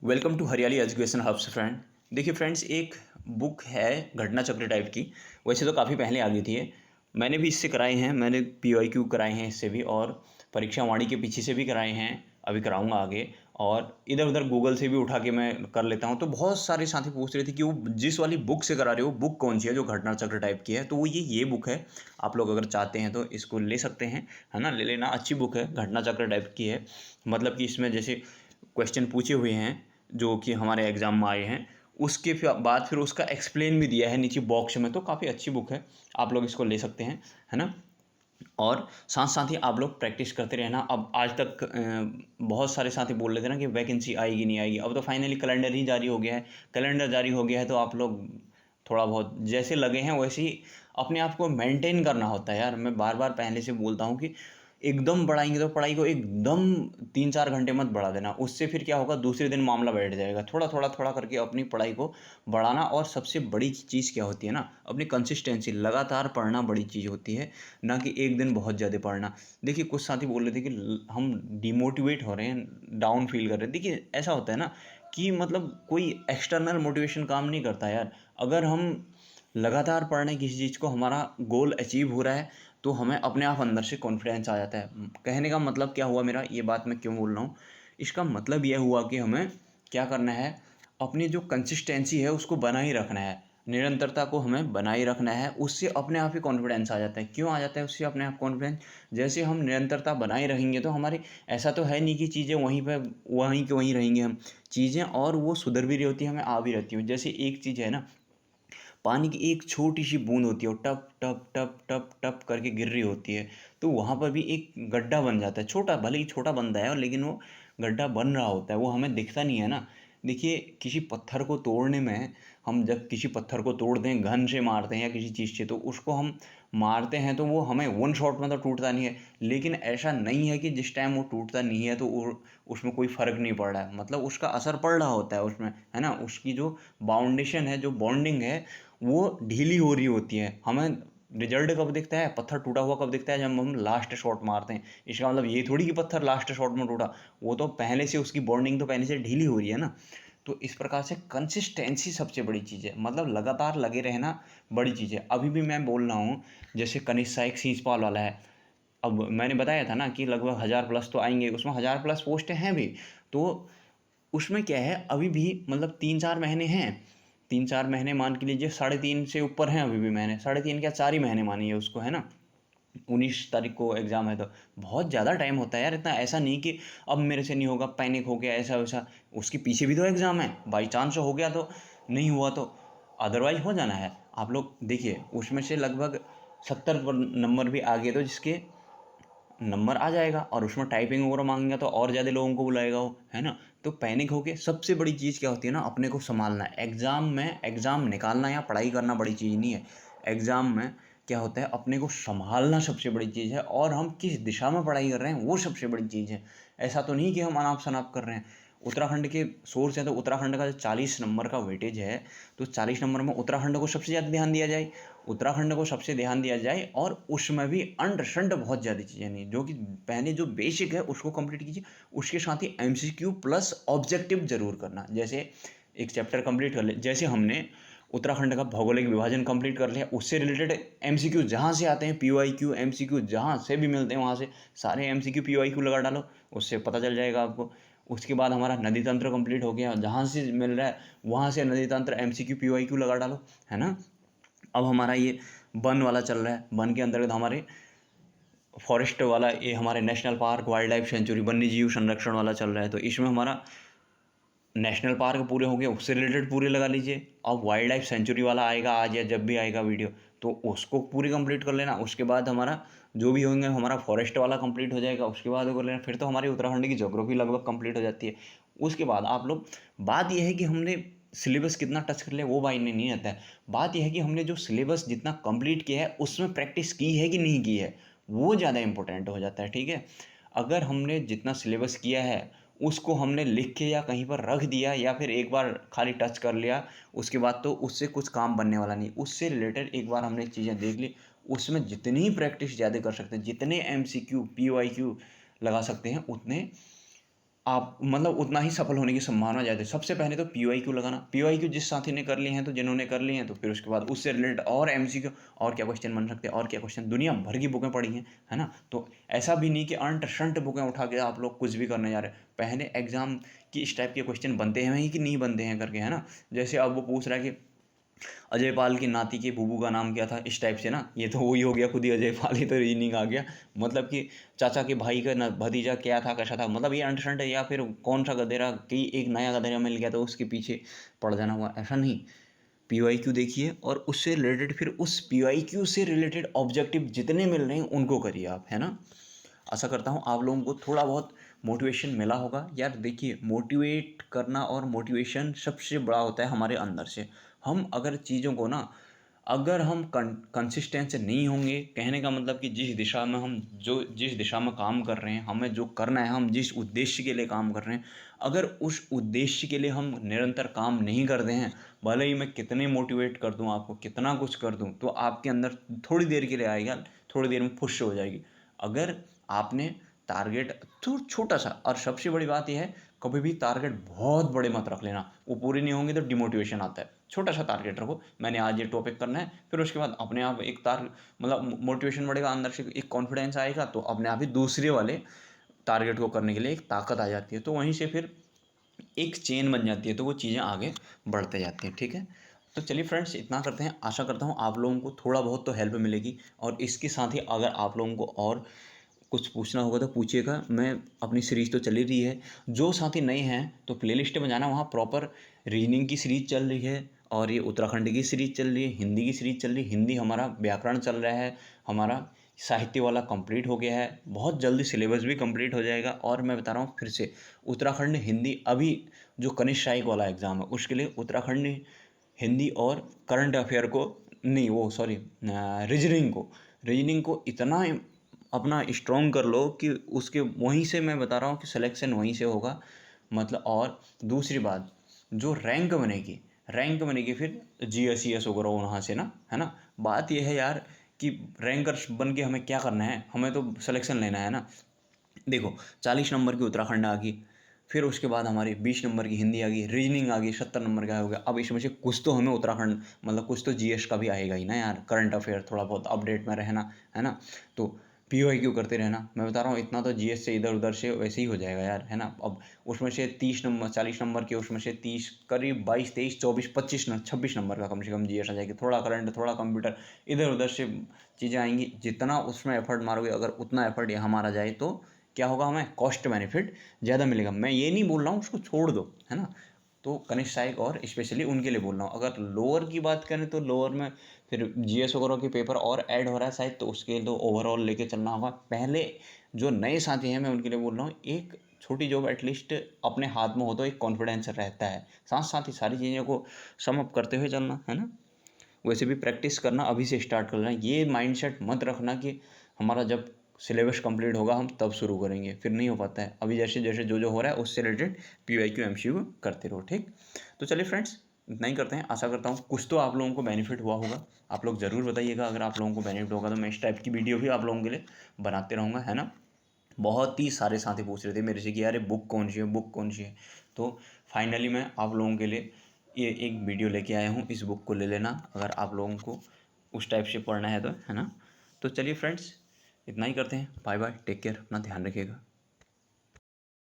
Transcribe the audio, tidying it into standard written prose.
Welcome to हरियाली education hubs friend. देखिए friends, एक बुक है घटना चक्र टाइप की। वैसे तो काफ़ी पहले आ गई थी ये। मैंने भी इससे कराए हैं, मैंने PYQ कराए हैं इससे भी, और परीक्षा वाणी के पीछे से भी कराए हैं, अभी कराऊंगा आगे। और इधर उधर गूगल से भी उठा के मैं कर लेता हूँ। तो बहुत सारे साथी पूछ रहे थे कि वो जिस वाली बुक से करा रहे हो बुक कौन सी है जो घटना चक्र टाइप की है। तो वो ये बुक है। आप लोग अगर चाहते हैं तो इसको ले सकते हैं, है ना, ले लेना। अच्छी बुक है, घटना चक्र टाइप की है। मतलब कि इसमें जैसे क्वेश्चन पूछे हुए हैं जो कि हमारे एग्ज़ाम में आए हैं, उसके बाद फिर उसका एक्सप्लेन भी दिया है नीचे बॉक्स में। तो काफ़ी अच्छी बुक है, आप लोग इसको ले सकते हैं, है ना। और साथ साथ ही आप लोग प्रैक्टिस करते रहना। अब आज तक बहुत सारे साथी बोल रहे थे ना कि वैकेंसी आएगी नहीं आएगी। अब तो फाइनली कैलेंडर ही जारी हो गया है। कैलेंडर जारी हो गया है तो आप लोग थोड़ा बहुत जैसे लगे हैं वैसे ही अपने आप को मेंटेन करना होता है यार। मैं बार बार पहले से बोलता हूँ कि एकदम बढ़ाएंगे तो पढ़ाई को एकदम 3-4 घंटे मत बढ़ा देना। उससे फिर क्या होगा, दूसरे दिन मामला बैठ जाएगा। थोड़ा थोड़ा थोड़ा करके अपनी पढ़ाई को बढ़ाना। और सबसे बड़ी चीज़ क्या होती है ना, अपनी कंसिस्टेंसी, लगातार पढ़ना बड़ी चीज़ होती है, ना कि एक दिन बहुत ज़्यादा पढ़ना। देखिए कुछ साथी बोल रहे थे कि हम डिमोटिवेट हो रहे हैं, डाउन फील कर रहे हैं। देखिए ऐसा होता है ना कि मतलब कोई एक्सटर्नल मोटिवेशन काम नहीं करता यार। अगर हम लगातार पढ़ रहे हैं किसी चीज़ को, हमारा गोल अचीव हो रहा है, तो हमें अपने आप अंदर से कॉन्फिडेंस आ जाता है। कहने का मतलब क्या हुआ मेरा, ये बात मैं क्यों बोल रहा हूँ, इसका मतलब यह हुआ कि हमें क्या करना है, अपनी जो कंसिस्टेंसी है उसको बनाए रखना है। निरंतरता को हमें बनाए रखना है। उससे अपने आप ही कॉन्फिडेंस आ जाता है। क्यों आ जाता है उससे अपने आप कॉन्फिडेंस? जैसे हम निरंतरता बनाए रहेंगे तो हमारी, ऐसा तो है नहीं कि चीज़ें वहीं पे वहीं के वहीं रहेंगे हम। चीज़ें और वो सुधर भी रही होती है, हमें आ भी रहती हैं। जैसे एक चीज़ है ना, पानी की एक छोटी सी बूंद होती है और टप टप टप टप टप करके गिर रही होती है, तो वहाँ पर भी एक गड्ढा बन जाता है। छोटा, भले ही छोटा बनता है, लेकिन वो गड्ढा बन रहा होता है, वो हमें दिखता नहीं है ना। देखिए किसी पत्थर को तोड़ने में, हम जब किसी पत्थर को तोड़ते हैं, घन से मारते हैं या किसी चीज़ से, तो उसको हम मारते हैं तो वो हमें वन शॉट में तो टूटता नहीं है। लेकिन ऐसा नहीं है कि जिस टाइम वो टूटता नहीं है तो उसमें कोई फ़र्क नहीं पड़ रहा है। मतलब उसका असर पड़ रहा होता है उसमें, है ना। उसकी जो बाउंडेशन है, जो बॉन्डिंग है, वो ढीली हो रही होती है। हमें रिजल्ट कब दिखता है, पत्थर टूटा हुआ कब दिखता है, जब हम लास्ट शॉट मारते हैं। इसका मतलब ये थोड़ी कि पत्थर लास्ट शॉट में टूटा, वो तो पहले से उसकी बॉन्डिंग तो पहले से ढीली हो रही है ना। तो इस प्रकार से कंसिस्टेंसी सबसे बड़ी चीज़ है, मतलब लगातार लगे रहना बड़ी चीज़ है। अभी भी मैं बोल रहा हूँ, जैसे कनिष्क सहायक सींचपाल वाला है। अब मैंने बताया था ना कि लगभग 1000+ तो आएंगे, उसमें 1000+ पोस्टें हैं भी। तो उसमें क्या है, अभी भी मतलब 3-4 महीने हैं। 3-4 महीने मान के लीजिए, 3.5 से ऊपर हैं अभी भी महीने। 3.5 क्या, 4 ही महीने मानिए उसको, है ना। 19 तारीख को एग्ज़ाम है, तो बहुत ज़्यादा टाइम होता है यार। इतना ऐसा नहीं कि अब मेरे से नहीं होगा, पैनिक हो गया, ऐसा वैसा। उसके पीछे भी तो एग्ज़ाम है। बाई चांस हो गया तो नहीं हुआ तो अदरवाइज हो जाना है। आप लोग देखिए, उसमें से लगभग 70 नंबर भी आ गए तो जिसके नंबर आ जाएगा, और उसमें टाइपिंग वगैरह मांगेगा तो और ज़्यादा लोगों को बुलाएगा वो, है ना। तो पैनिक होके, सबसे बड़ी चीज़ क्या होती है ना, अपने को संभालना है। एग्ज़ाम में एग्ज़ाम निकालना या पढ़ाई करना बड़ी चीज़ नहीं है। एग्ज़ाम में क्या होता है, अपने को संभालना सबसे बड़ी चीज़ है, और हम किस दिशा में पढ़ाई कर रहे हैं वो सबसे बड़ी चीज़ है। ऐसा तो नहीं कि हम अनाप शनाप कर रहे हैं। उत्तराखंड के सोर्स हैं तो उत्तराखंड का जो 40 नंबर का वेटेज है, तो 40 नंबर में उत्तराखंड को सबसे ज़्यादा ध्यान दिया जाए। उत्तराखंड को सबसे ध्यान दिया जाए, और उसमें भी अंड शंड बहुत ज़्यादा चीज़ें नहीं, जो कि पहले जो बेसिक है उसको कंप्लीट कीजिए। उसके साथ ही MCQ प्लस ऑब्जेक्टिव ज़रूर करना। जैसे एक चैप्टर कंप्लीट कर ले, जैसे हमने उत्तराखंड का भौगोलिक विभाजन कंप्लीट कर लिया, उससे रिलेटेड MCQ जहाँ से आते हैं, PYQ MCQ जहाँ से भी मिलते हैं वहाँ से सारे MCQ PYQ लगा डालो, उससे पता चल जाएगा आपको। उसके बाद हमारा नदी तंत्र कंप्लीट हो गया, जहाँ से मिल रहा है वहाँ से नदी तंत्र MCQ PYQ लगा डालो, है ना। अब हमारा ये वन वाला चल रहा है, वन के अंतर्गत हमारे फॉरेस्ट वाला, ये हमारे national park, wild life sanctuary, वन्य जीव संरक्षण वाला चल रहा है। तो इसमें हमारा नेशनल पार्क पूरे हो गए, उससे रिलेटेड पूरे लगा लीजिए। अब वाइल्ड लाइफ सेंचुरी वाला आएगा आज या जब भी आएगा वीडियो, तो उसको पूरी कंप्लीट कर लेना। उसके बाद हमारा जो भी होंगे, हमारा फॉरेस्ट वाला कंप्लीट हो जाएगा, उसके बाद कर लेना। फिर तो हमारी उत्तराखंड की ज्योग्राफी लगभग कंप्लीट हो जाती है। उसके बाद आप लोग, बात यह है कि हमने सिलेबस कितना टच कर लिया वो मायने नहीं आता है। बात यह है कि हमने जो सिलेबस जितना कंप्लीट किया है उसमें प्रैक्टिस की है कि नहीं की है, वो ज़्यादा इंपॉर्टेंट हो जाता है, ठीक है। अगर हमने जितना सिलेबस किया है उसको हमने लिख के या कहीं पर रख दिया, या फिर एक बार खाली टच कर लिया, उसके बाद तो उससे कुछ काम बनने वाला नहीं। उससे रिलेटेड एक बार हमने चीज़ें देख ली, उसमें जितनी प्रैक्टिस ज़्यादा कर सकते हैं, जितने MCQ PYQ लगा सकते हैं, उतने आप मतलब उतना ही सफल होने की संभावना ज़्यादा है। सबसे पहले तो पीवाईक्यू लगाना, पीवाईक्यू जिस साथी ने कर लिए हैं तो जिन्होंने कर लिए हैं तो फिर उसके बाद उससे रिलेटेड और एमसीक्यू और क्या क्वेश्चन बन सकते हैं, और क्या क्वेश्चन, दुनिया भर की बुकें पढ़ी हैं, है ना। तो ऐसा भी नहीं कि अंट शंट बुकें उठा के आप लोग कुछ भी करने जा रहे हैं। पहले एग्जाम की इस टाइप के क्वेश्चन बनते हैं कि नहीं बनते हैं करके, है ना। जैसे अब वो पूछ रहा है कि अजय पाल की नाती के बूबू का नाम क्या था, इस टाइप से ना, ये तो वही हो गया, खुद ही अजय पाल ही तो रीजनिंग आ गया। मतलब कि चाचा के भाई का भतीजा क्या था, कैसा था, मतलब ये अंट है, या फिर कौन सा गधेरा, कि एक नया गधेरा मिल गया तो उसके पीछे पड़ जाना हुआ, ऐसा नहीं। पीवाईक्यू देखिए और उससे रिलेटेड, फिर उस पीवाईक्यू से रिलेटेड ऑब्जेक्टिव जितने मिल रहे हैं उनको करिए आप, है ना। आशा करता हूँ आप लोगों को थोड़ा बहुत मोटिवेशन मिला होगा। यार देखिए, मोटिवेट करना और मोटिवेशन सबसे बड़ा होता है हमारे अंदर से। हम अगर चीज़ों को ना, अगर हम कंसिस्टेंट से नहीं होंगे, कहने का मतलब कि जिस दिशा में काम कर रहे हैं, हमें जो करना है, हम जिस उद्देश्य के लिए काम कर रहे हैं, अगर उस उद्देश्य के लिए हम निरंतर काम नहीं करते हैं, भले ही मैं कितने मोटिवेट कर दूं आपको, कितना कुछ कर दूं, तो आपके अंदर थोड़ी देर के लिए आएगा, थोड़ी देर में फुश हो जाएगी। अगर आपने टारगेट तो छोटा सा, और सबसे बड़ी बात यह है, कभी भी टारगेट बहुत बड़े मत रख लेना, वो पूरे नहीं होंगे तो डिमोटिवेशन आता है। छोटा सा टारगेट रखो, मैंने आज ये टॉपिक करना है, फिर उसके बाद अपने आप एक मतलब मोटिवेशन बढ़ेगा, अंदर से एक कॉन्फिडेंस आएगा, तो अपने आप ही दूसरे वाले टारगेट को करने के लिए एक ताकत आ जाती है, तो वहीं से फिर एक चेन बन जाती है, तो वो चीज़ें आगे बढ़ते जाती हैं, ठीक है। तो चलिए फ्रेंड्स, इतना करते हैं। आशा करता हूँ आप लोगों को थोड़ा बहुत तो हेल्प मिलेगी, और इसके साथ ही अगर आप लोगों को और कुछ पूछना होगा तो पूछिएगा। मैं अपनी सीरीज़ तो चल ही रही है, जो साथी नए हैं तो प्लेलिस्ट में जाना, वहाँ प्रॉपर रीजनिंग की सीरीज़ चल रही है, और ये उत्तराखंड की सीरीज़ चल रही है, हिंदी की सीरीज़ चल रही है। हिंदी हमारा व्याकरण चल रहा है, हमारा साहित्य वाला कंप्लीट हो गया है, बहुत जल्दी सिलेबस भी कंप्लीट हो जाएगा। और मैं बता रहा हूँ फिर से, उत्तराखंड हिंदी अभी जो कनिष्ठ सहायक वाला एग्ज़ाम है उसके लिए उत्तराखंड हिंदी और करंट अफेयर को, नहीं वो सॉरी, रीजनिंग को इतना अपना स्ट्रॉन्ग कर लो कि उसके वहीं से, मैं बता रहा हूँ कि सिलेक्शन वहीं से होगा। मतलब, और दूसरी बात, जो रैंक बनेगी फिर GS वगैरह वहाँ से ना, है ना। बात यह है यार कि रैंकर बन के हमें क्या करना है, हमें तो सिलेक्शन लेना है ना। देखो, 40 नंबर की उत्तराखंड आ गई, फिर उसके बाद हमारी 20 नंबर की हिंदी आ गई, रीजनिंग आ गई, 70 नंबर का हो गया। अब इसमें से कुछ तो हमें उत्तराखंड, मतलब कुछ तो GS का भी आएगा ही ना यार, करंट अफेयर थोड़ा बहुत अपडेट में रहना, है ना। तो PYQ करते रहना, मैं बता रहा हूँ, इतना तो GS से इधर उधर से वैसे ही हो जाएगा यार, है ना। अब उसमें से 30 नंबर, 40 नंबर के, उसमें से 30 करीब 22 23 24 25 26 नंबर का कम से कम GS आ जाएगी। थोड़ा करंट, थोड़ा कंप्यूटर, इधर उधर से चीज़ें आएंगी। जितना उसमें एफर्ट मारोगे, अगर उतना एफर्ट यहाँ मारा जाए तो क्या होगा, हमें कॉस्ट बेनिफिट ज़्यादा मिलेगा। मैं ये नहीं बोल रहा हूँ उसको छोड़ दो, है ना। तो कनिष्ठ सहायक और स्पेशली उनके लिए बोल रहा हूँ। अगर लोअर की बात करें तो लोअर में फिर GS वगैरह के पेपर और ऐड हो रहा है शायद, तो उसके लिए तो ओवरऑल लेके चलना होगा। पहले जो नए साथी हैं मैं उनके लिए बोल रहा हूँ, एक छोटी जॉब एटलीस्ट अपने हाथ में हो तो एक कॉन्फिडेंस रहता है, साथ साथ ही सारी चीज़ों को सम अप करते हुए चलना, है ना। वैसे भी प्रैक्टिस करना अभी से स्टार्ट करना है। ये माइंडसेट मत रखना कि हमारा जब सिलेबस कंप्लीट होगा हम तब शुरू करेंगे, फिर नहीं हो पाता है। अभी जैसे जैसे जो जो हो रहा है उससे रिलेटेड PYQ MCQ करते रहो, ठीक। तो चलिए फ्रेंड्स, इतना ही करते हैं। आशा करता हूँ कुछ तो आप लोगों को बेनिफिट हुआ होगा। आप लोग ज़रूर बताइएगा अगर आप लोगों को बेनिफिट होगा, तो मैं इस टाइप की वीडियो भी आप लोगों के लिए बनाते रहूँगा, है ना। बहुत ही सारे साथी पूछ रहे थे मेरे से कि यार बुक कौन सी है, बुक कौन सी है। तो फाइनली मैं आप लोगों के लिए ये एक वीडियो लेके आया हूँ, इस बुक को ले लेना अगर आप लोगों को उस टाइप से पढ़ना है तो, है ना। तो चलिए फ्रेंड्स, इतना ही करते हैं। बाय बाय, टेक केयर, अपना ध्यान रखिएगा।